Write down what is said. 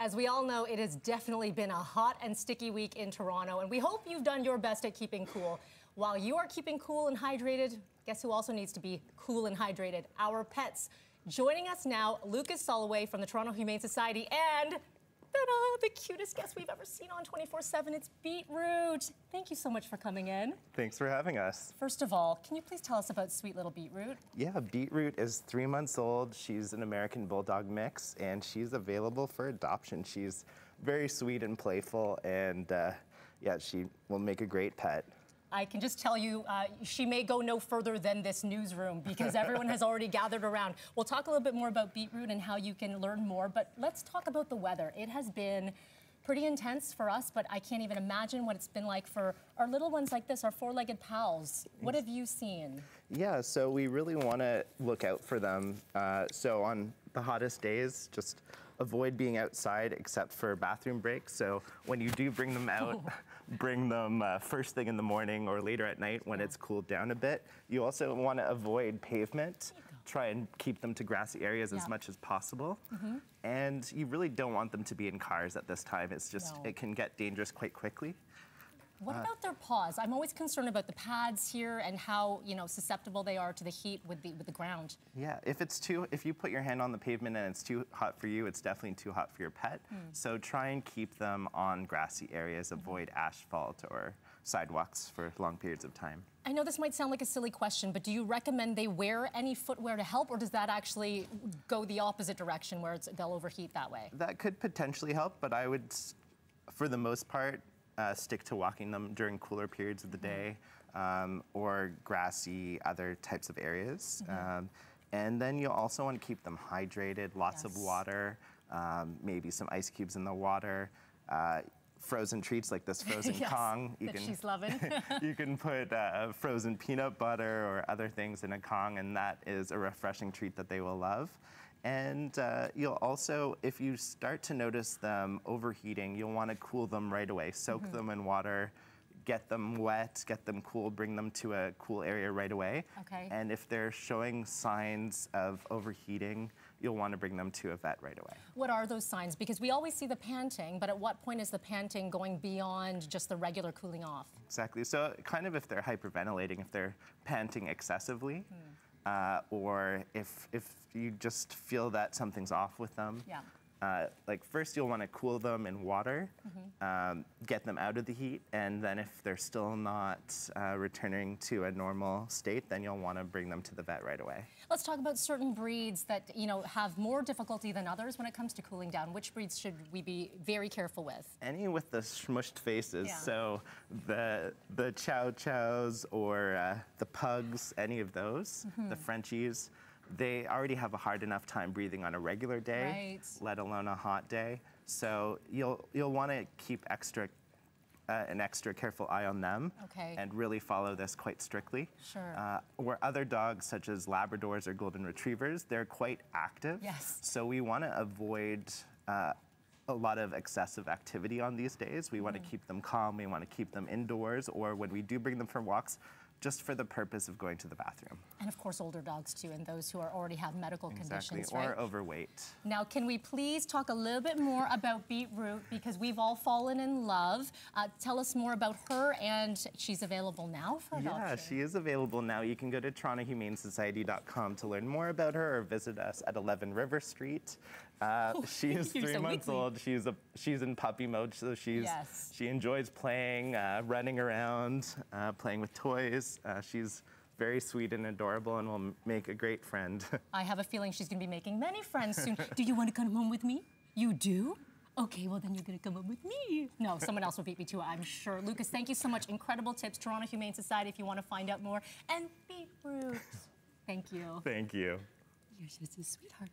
As we all know, it has definitely been a hot and sticky week in Toronto, and we hope you've done your best at keeping cool. While you are keeping cool and hydrated, guess who also needs to be cool and hydrated? Our pets. Joining us now, Lucas Soloway from the Toronto Humane Society, and the cutest guest we've ever seen on 24/7. It's Beetroot. Thank you so much for coming in. Thanks for having us. First of all, can you please tell us about sweet little Beetroot? Yeah, Beetroot is 3 months old. She's an American bulldog mix, and she's available for adoption. She's very sweet and playful, and yeah, she will make a great pet. I can just tell you, she may go no further than this newsroom because everyone has already gathered around. We'll talk a little bit more about Beetroot and how you can learn more, but let's talk about the weather. It has been pretty intense for us, but I can't even imagine what it's been like for our little ones like this, our four-legged pals. What have you seen? Yeah, so we really want to look out for them. So on the hottest days, just avoid being outside except for bathroom breaks. So when you do bring them out, bring them first thing in the morning or later at night when it's cooled down a bit. You also want to avoid pavement. Try and keep them to grassy areas as much as possible. And you really don't want them to be in cars at this time. It's just, it can get dangerous quite quickly. What about their paws? I'm always concerned about the pads here and how, you know, susceptible they are to the heat with the ground. Yeah, if you put your hand on the pavement and it's too hot for you, it's definitely too hot for your pet. So try and keep them on grassy areas, avoid asphalt or sidewalks for long periods of time. I know this might sound like a silly question, but do you recommend they wear any footwear to help, or does that actually go the opposite direction where they'll overheat that way? That could potentially help, but I would, for the most part, stick to walking them during cooler periods of the day or grassy other types of areas. And then you'll also want to keep them hydrated, lots of water, maybe some ice cubes in the water. Frozen treats like this frozen Kong. She's loving. You can put frozen peanut butter or other things in a Kong, and that is a refreshing treat that they will love. And you'll also, if you start to notice them overheating, you'll want to cool them right away. Soak them in water, get them wet, get them cool, bring them to a cool area right away. And if they're showing signs of overheating, you'll want to bring them to a vet right away. What are those signs? Because we always see the panting, but at what point is the panting going beyond just the regular cooling off? Exactly. So kind of if they're hyperventilating, if they're panting excessively, or if you just feel that something's off with them. Like first you'll want to cool them in water, get them out of the heat, and then if they're still not returning to a normal state, then you'll want to bring them to the vet right away. Let's talk about certain breeds that, you know, have more difficulty than others when it comes to cooling down. Which breeds should we be very careful with? Any with the smushed faces, so the Chow Chows or the pugs, any of those, the Frenchies. They already have a hard enough time breathing on a regular day, let alone a hot day. So you'll want to keep an extra careful eye on them and really follow this quite strictly. Where other dogs, such as Labradors or Golden Retrievers, they're quite active. So we want to avoid a lot of excessive activity on these days. We want to keep them calm. We want to keep them indoors, or when we do bring them for walks, just for the purpose of going to the bathroom. And of course older dogs too, and those who already have medical conditions, right? Or overweight. Now can we please talk a little bit more about Beetroot, because we've all fallen in love. Tell us more about her, and she's available now for adoption. Yeah, she is available now. You can go to TorontoHumaneSociety.com to learn more about her, or visit us at 11 River Street. She is 3 months old. She's in puppy mode, so she enjoys playing, running around, playing with toys. She's very sweet and adorable and will make a great friend. I have a feeling she's going to be making many friends soon. Do you want to come home with me? You do? Okay, well then you're going to come home with me. No, someone else will beat me to it, I'm sure. Lucas, thank you so much. Incredible tips. Toronto Humane Society if you want to find out more. And Beetroot. Thank you. Thank you. You're just a sweetheart.